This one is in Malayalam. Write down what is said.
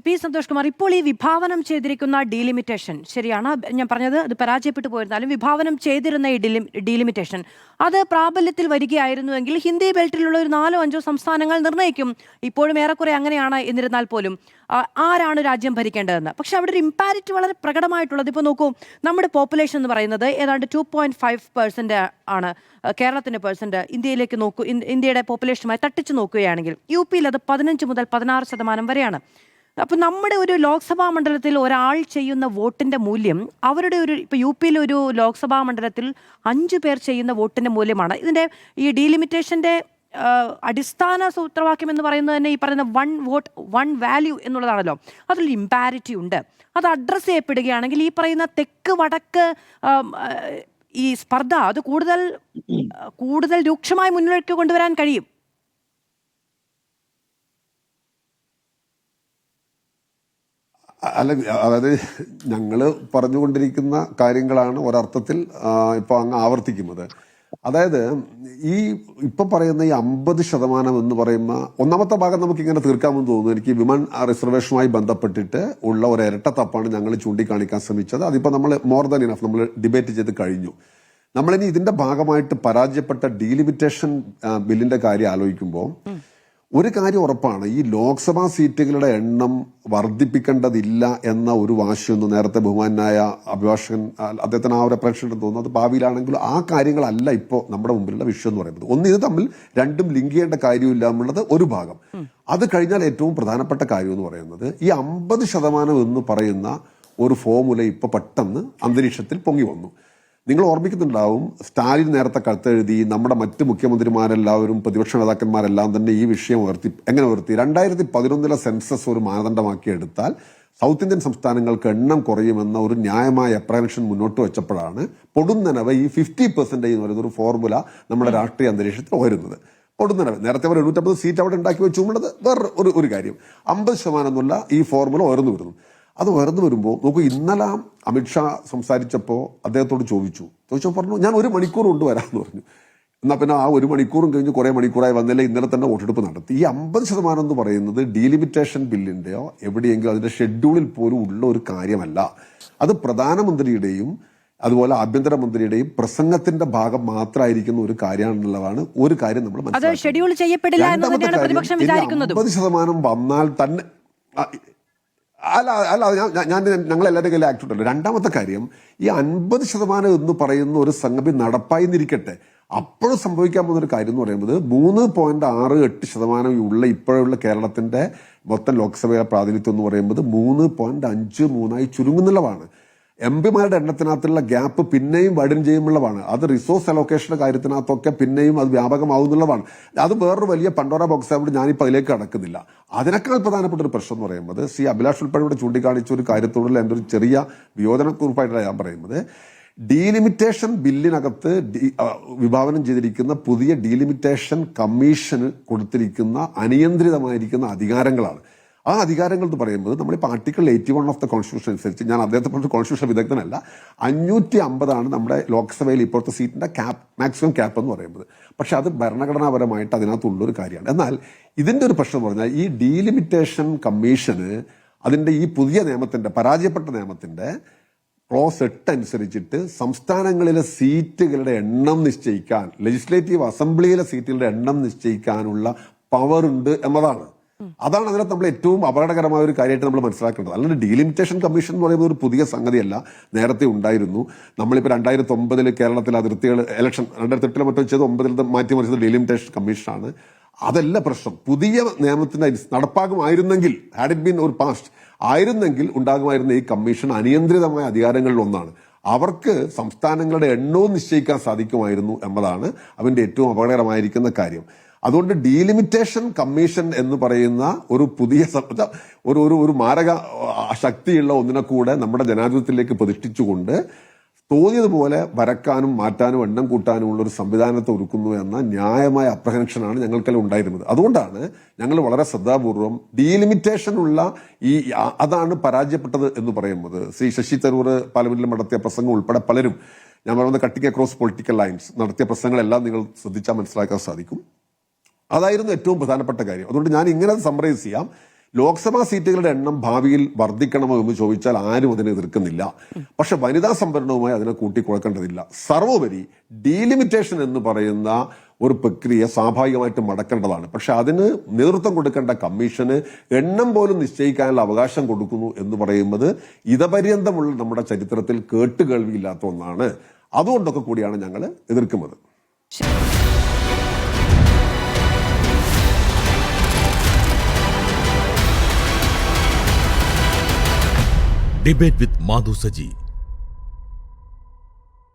പി സന്തോഷ് കുമാർ, ഇപ്പോൾ ഈ വിഭാവനം ചെയ്തിരിക്കുന്ന ഡീലിമിറ്റേഷൻ ശരിയാണ്, ഞാൻ പറഞ്ഞത് അത് പരാജയപ്പെട്ടു പോയിരുന്നാലും വിഭാവനം ചെയ്തിരുന്ന ഈ ഡീലിമിറ്റേഷൻ അത് പ്രാബല്യത്തിൽ വരികയായിരുന്നുവെങ്കിൽ ഹിന്ദി ബെൽറ്റിലുള്ള ഒരു 4-5 സംസ്ഥാനങ്ങൾ നിർണ്ണയിക്കും. ഇപ്പോഴും ഏറെക്കുറെ അങ്ങനെയാണ്. എന്നിരുന്നാൽ പോലും ആരാണ് രാജ്യം ഭരിക്കേണ്ടതെന്ന്. പക്ഷെ അവിടെ ഒരു ഇമ്പാരിറ്റി വളരെ പ്രകടമായിട്ടുള്ളത്. ഇപ്പോൾ നോക്കൂ, നമ്മുടെ പോപ്പുലേഷൻ എന്ന് പറയുന്നത് ഏതാണ്ട് 2.5% ആണ്. കേരളത്തിൻ്റെ പെർസെൻറ്റ് ഇന്ത്യയിലേക്ക് നോക്കൂ, ഇന്ത്യയുടെ പോപ്പുലേഷനുമായി തട്ടിച്ചു നോക്കുകയാണെങ്കിൽ യു പിയിൽ അത് 15 മുതൽ 16% വരെയാണ്. അപ്പോൾ നമ്മുടെ ഒരു ലോക്സഭാ മണ്ഡലത്തിൽ ഒരാൾ ചെയ്യുന്ന വോട്ടിൻ്റെ മൂല്യം അവരുടെ ഇപ്പോൾ യു പിയിലെ ഒരു ലോക്സഭാ മണ്ഡലത്തിൽ 5 പേർ ചെയ്യുന്ന വോട്ടിൻ്റെ മൂല്യമാണ്. ഇതിൻ്റെ ഈ ഡീലിമിറ്റേഷൻ്റെ അടിസ്ഥാന സൂത്രവാക്യം എന്ന് പറയുന്നത് തന്നെ ഈ പറയുന്ന 1 വോട്ട് 1 വാല്യൂ എന്നുള്ളതാണല്ലോ. അതിൽ ഇമ്പാരിറ്റി ഉണ്ട്. അത് അഡ്രസ്സ് ചെയ്യപ്പെടുകയാണെങ്കിൽ ഈ പറയുന്ന തെക്ക് വടക്ക് ഈ സ്പർദ്ധ അത് കൂടുതൽ രൂക്ഷമായി മുന്നിലേക്ക് കൊണ്ടുവരാൻ കഴിയും. അല്ല, അതായത് ഞങ്ങൾ പറഞ്ഞുകൊണ്ടിരിക്കുന്ന കാര്യങ്ങളാണ് ഒരർത്ഥത്തിൽ ഇപ്പോൾ അങ്ങ് ആവർത്തിക്കുന്നത്. അതായത് ഈ ഇപ്പം പറയുന്ന ഈ 50% എന്ന് പറയുന്ന ഒന്നാമത്തെ ഭാഗം നമുക്ക് ഇങ്ങനെ തീർക്കാമെന്ന് തോന്നുന്നു. എനിക്ക് വിമൻ റിസർവേഷനുമായി ബന്ധപ്പെട്ടിട്ട് ഉള്ള ഒരു ഇരട്ടത്തപ്പാണ് ഞങ്ങൾ ചൂണ്ടിക്കാണിക്കാൻ ശ്രമിച്ചത്. അതിപ്പോൾ നമ്മൾ മോർ ദാൻ ഇനഫ് നമ്മൾ ഡിബേറ്റ് ചെയ്ത് കഴിഞ്ഞു. നമ്മളിനി ഇതിന്റെ ഭാഗമായിട്ട് പരാജയപ്പെട്ട ഡീലിമിറ്റേഷൻ ബില്ലിന്റെ കാര്യം ആലോചിക്കുമ്പോൾ ഒരു കാര്യം ഉറപ്പാണ്, ഈ ലോക്സഭാ സീറ്റുകളുടെ എണ്ണം വർദ്ധിപ്പിക്കേണ്ടതില്ല എന്ന ഒരു വാശിയൊന്നും നേരത്തെ ബഹുമാനായ അഭിഭാഷകൻ അദ്ദേഹത്തിന് ആ ഒരു അപ്രേക്ഷ തോന്നുന്നു. അത് ഭാവിയിലാണെങ്കിലും ആ കാര്യങ്ങളല്ല ഇപ്പോൾ നമ്മുടെ മുമ്പിലുള്ള വിഷയം എന്ന് പറയുന്നത്. ഒന്ന്, ഇത് തമ്മിൽ രണ്ടും ലിങ്ക് ചെയ്യേണ്ട കാര്യമില്ല എന്നുള്ളത് ഒരു ഭാഗം. അത് കഴിഞ്ഞാൽ ഏറ്റവും പ്രധാനപ്പെട്ട കാര്യം എന്ന് പറയുന്നത് ഈ 50% എന്ന് പറയുന്ന ഒരു ഫോർമുല ഇപ്പൊ പെട്ടെന്ന് അന്തരീക്ഷത്തിൽ പൊങ്ങി വന്നു. നിങ്ങൾ ഓർമ്മിക്കുന്നുണ്ടാവും, സ്റ്റാലിൻ നേരത്തെ കത്തെഴുതി, നമ്മുടെ മറ്റ് മുഖ്യമന്ത്രിമാരെല്ലാവരും പ്രതിപക്ഷ നേതാക്കന്മാരെല്ലാം തന്നെ ഈ വിഷയം ഉയർത്തി. എങ്ങനെ ഉയർത്തി? 2011 സെൻസസ് ഒരു മാനദണ്ഡമാക്കി എടുത്താൽ സൗത്ത് ഇന്ത്യൻ സംസ്ഥാനങ്ങൾക്ക് എണ്ണം കുറയുമെന്ന ഒരു ന്യായമായ അപ്രഹൻഷൻ മുന്നോട്ട് വെച്ചപ്പോഴാണ് പൊടുന്നനവ് ഈ 50% എന്ന് പറയുന്ന ഒരു ഫോർമുല നമ്മുടെ രാഷ്ട്രീയ അന്തരീക്ഷത്തിൽ ഉയരുന്നത്. പൊടുന്നനവ് നേരത്തെ അവർ 750 സീറ്റ് അവിടെ ഉണ്ടാക്കി വെച്ചുള്ളത് വേറെ ഒരു കാര്യം. 50% എന്നുള്ള ഈ ഫോർമുല ഉയർന്നു വരുന്നു. അത് ഉയർന്നു വരുമ്പോൾ നോക്കൂ, ഇന്നലെ അമിത്ഷാ സംസാരിച്ചപ്പോൾ അദ്ദേഹത്തോട് ചോദിച്ചപ്പോൾ പറഞ്ഞു, ഞാൻ 1 മണിക്കൂർ കൊണ്ട് വരാമെന്ന് പറഞ്ഞു. എന്നാൽ പിന്നെ ആ 1 മണിക്കൂറും കഴിഞ്ഞ് കുറേ മണിക്കൂറായി വന്നില്ല. ഇന്നലെ തന്നെ വോട്ടെടുപ്പ് നടത്തി. ഈ 50% എന്ന് പറയുന്നത് ഡീലിമിറ്റേഷൻ ബില്ലിന്റെയോ എവിടെയെങ്കിലും അതിന്റെ ഷെഡ്യൂളിൽ പോലും ഉള്ള ഒരു കാര്യമല്ല. അത് പ്രധാനമന്ത്രിയുടെയും അതുപോലെ ആഭ്യന്തരമന്ത്രിയുടെയും പ്രസംഗത്തിന്റെ ഭാഗം മാത്രമായിരിക്കുന്ന ഒരു കാര്യമാണെന്നുള്ളതാണ് ഒരു കാര്യം നമ്മൾ മനസ്സിലാക്കുന്നത്. 50% വന്നാൽ തന്നെ അല്ല ഞങ്ങളെല്ലാവരുടെ കയ്യിൽ ആക്ട് ഉണ്ടല്ലോ. രണ്ടാമത്തെ കാര്യം, ഈ 50% എന്ന് പറയുന്ന ഒരു സംഗതി നടപ്പായി നിരിക്കട്ടെ, അപ്പോഴും സംഭവിക്കാൻ പോകുന്ന ഒരു കാര്യം എന്ന് പറയുന്നത് 3.68% ഉള്ള ഇപ്പോഴുള്ള കേരളത്തിന്റെ മൊത്തം ലോക്സഭയിലെ പ്രാതിനിധ്യം എന്ന് പറയുന്നത് 3.53 ചുരുങ്ങുന്നുള്ളതാണ്. എംപിമാരുടെ എണ്ണത്തിനകത്തുള്ള ഗ്യാപ്പ് പിന്നെയും വൈഡൻ ചെയ്യുന്നുള്ളതാണ്. അത് റിസോഴ്സ് അലോക്കേഷന്റെ കാര്യത്തിനകത്തൊക്കെ പിന്നെയും അത് വ്യാപകമാവുന്നുള്ളതാണ്. അത് വേറൊരു വലിയ പണ്ടോറ ബോക്സ് ആയതുകൊണ്ട് ഞാനിപ്പോൾ അതിലേക്ക് കടക്കുന്നില്ല. അതിനേക്കാൾ പ്രധാനപ്പെട്ട ഒരു പ്രശ്നം എന്ന് പറയുന്നത് ശ്രീ അഭിലാഷ് ഉൾപ്പെടെ ഇവിടെ ചൂണ്ടിക്കാണിച്ച ഒരു കാര്യത്തോടുള്ള എൻ്റെ ഒരു ചെറിയ വിയോജനക്കുറിപ്പായിട്ടാണ് ഞാൻ പറയുന്നത്. ഡീലിമിറ്റേഷൻ ബില്ലിനകത്ത് വിഭാവനം ചെയ്തിരിക്കുന്ന പുതിയ ഡീലിമിറ്റേഷൻ കമ്മീഷന് കൊടുത്തിരിക്കുന്ന അനിയന്ത്രിതമായിരിക്കുന്ന അധികാരങ്ങളാണ്. ആ അധികാരങ്ങൾ എന്ന് പറയുന്നത് നമ്മളിപ്പോൾ ആർട്ടിക്കിൾ 81 ഓഫ് ദ കോൺസ്റ്റിറ്റ്യൂഷൻ അനുസരിച്ച്, ഞാൻ അദ്ദേഹത്തെ പോലെ കോൺസ്റ്റിറ്റ്യൂഷൻ വിദഗ്ധനല്ല, 550 നമ്മുടെ ലോക്സഭയിൽ ഇപ്പോഴത്തെ സീറ്റിന്റെ മാക്സിമം ക്യാപ്പ് എന്ന് പറയുന്നത്. പക്ഷെ അത് ഭരണഘടനാപരമായിട്ട് അതിനകത്തുള്ളൊരു കാര്യമാണ്. എന്നാൽ ഇതിന്റെ ഒരു പ്രശ്നം എന്ന് പറഞ്ഞാൽ ഈ ഡീലിമിറ്റേഷൻ കമ്മീഷന് അതിന്റെ ഈ പുതിയ നിയമത്തിന്റെ പരാജയപ്പെട്ട നിയമത്തിന്റെ ക്ലോസ് 8 അനുസരിച്ചിട്ട് സംസ്ഥാനങ്ങളിലെ സീറ്റുകളുടെ എണ്ണം നിശ്ചയിക്കാൻ, ലെജിസ്ലേറ്റീവ് അസംബ്ലിയിലെ സീറ്റുകളുടെ എണ്ണം നിശ്ചയിക്കാനുള്ള പവർ ഉണ്ട് എന്നതാണ്. അതാണ് അതിനകത്ത് നമ്മൾ ഏറ്റവും അപകടകരമായ ഒരു കാര്യമായിട്ട് നമ്മൾ മനസ്സിലാക്കേണ്ടത്. അല്ലാണ്ട് ഡീലിമിറ്റേഷൻ കമ്മീഷൻ എന്ന് പറയുന്നത് ഒരു പുതിയ സംഗതിയല്ല, നേരത്തെ ഉണ്ടായിരുന്നു. നമ്മളിപ്പോൾ 2009 കേരളത്തിലെ അതിർത്തികൾ ഇലക്ഷൻ 2008 മറ്റോ ചെയ്ത് 9 മാറ്റിമറിച്ചത് ഡീലിമിറ്റേഷൻ കമ്മീഷനാണ്. അതല്ല പ്രശ്നം. പുതിയ നിയമത്തിന്റെ നടപ്പാകുമായിരുന്നെങ്കിൽ, ഹാഡ് ഇറ്റ് ബീൻ ഒരു പാസ്റ്റ് ആയിരുന്നെങ്കിൽ ഉണ്ടാകുമായിരുന്ന ഈ കമ്മീഷൻ അനിയന്ത്രിതമായ അധികാരങ്ങളിൽ ഒന്നാണ്. അവർക്ക് സംസ്ഥാനങ്ങളുടെ എണ്ണവും നിശ്ചയിക്കാൻ സാധിക്കുമായിരുന്നു എന്നതാണ് അതിന്റെ ഏറ്റവും അപകടകരമായിരിക്കുന്ന കാര്യം. അതുകൊണ്ട് ഡീലിമിറ്റേഷൻ കമ്മീഷൻ എന്ന് പറയുന്ന ഒരു പുതിയ ഒരു മാരക ശക്തിയുള്ള ഒന്നിനെ കൂടെ നമ്മുടെ ജനാധിപത്യത്തിലേക്ക് പ്രതിഷ്ഠിച്ചുകൊണ്ട് തോന്നിയതുപോലെ വരക്കാനും മാറ്റാനും എണ്ണം കൂട്ടാനുമുള്ള ഒരു സംവിധാനത്തെ ഒരുക്കുന്നു എന്ന ന്യായമായ അപ്രഹെൻഷനാണ് ഞങ്ങൾക്കെല്ലാം ഉണ്ടായിരുന്നത്. അതുകൊണ്ടാണ് ഞങ്ങൾ വളരെ ശ്രദ്ധാപൂർവം ഡീലിമിറ്റേഷനുള്ള അതാണ് പരാജയപ്പെട്ടത് എന്ന് പറയുന്നത്. ശ്രീ ശശി തരൂർ പാർലമെന്റിൽ നടത്തിയ പ്രസംഗം ഉൾപ്പെടെ പലരും, ഞാൻ പറയുന്നത് കട്ടിങ് അക്രോസ് പൊളിറ്റിക്കൽ ലൈൻസ് നടത്തിയ പ്രസംഗങ്ങളെല്ലാം നിങ്ങൾ ശ്രദ്ധിച്ചാൽ മനസ്സിലാക്കാൻ സാധിക്കും. അതായിരുന്നു ഏറ്റവും പ്രധാനപ്പെട്ട കാര്യം. അതുകൊണ്ട് ഞാൻ ഇങ്ങനെ സമ്മറൈസ് ചെയ്യാം. ലോക്സഭാ സീറ്റുകളുടെ എണ്ണം ഭാവിയിൽ വർദ്ധിക്കണമോ എന്ന് ചോദിച്ചാൽ ആരും അതിനെ എതിർക്കുന്നില്ല. പക്ഷെ വനിതാ സംവരണവുമായി അതിനെ കൂട്ടിക്കുഴക്കേണ്ടതില്ല. സർവോപരി ഡീലിമിറ്റേഷൻ എന്ന് പറയുന്ന ഒരു പ്രക്രിയ സ്വാഭാവികമായിട്ട് മടക്കേണ്ടതാണ്. പക്ഷെ അതിന് നേതൃത്വം കൊടുക്കേണ്ട കമ്മീഷന് എണ്ണം പോലും നിശ്ചയിക്കാനുള്ള അവകാശം കൊടുക്കുന്നു എന്ന് പറയുന്നത് ഇതപര്യന്തമുള്ള നമ്മുടെ ചരിത്രത്തിൽ കേട്ടുകേൾവിയില്ലാത്ത ഒന്നാണ്. അതുകൊണ്ടൊക്കെ കൂടിയാണ് ഞങ്ങൾ എതിർക്കുന്നത്. Debate with Madhu Saji.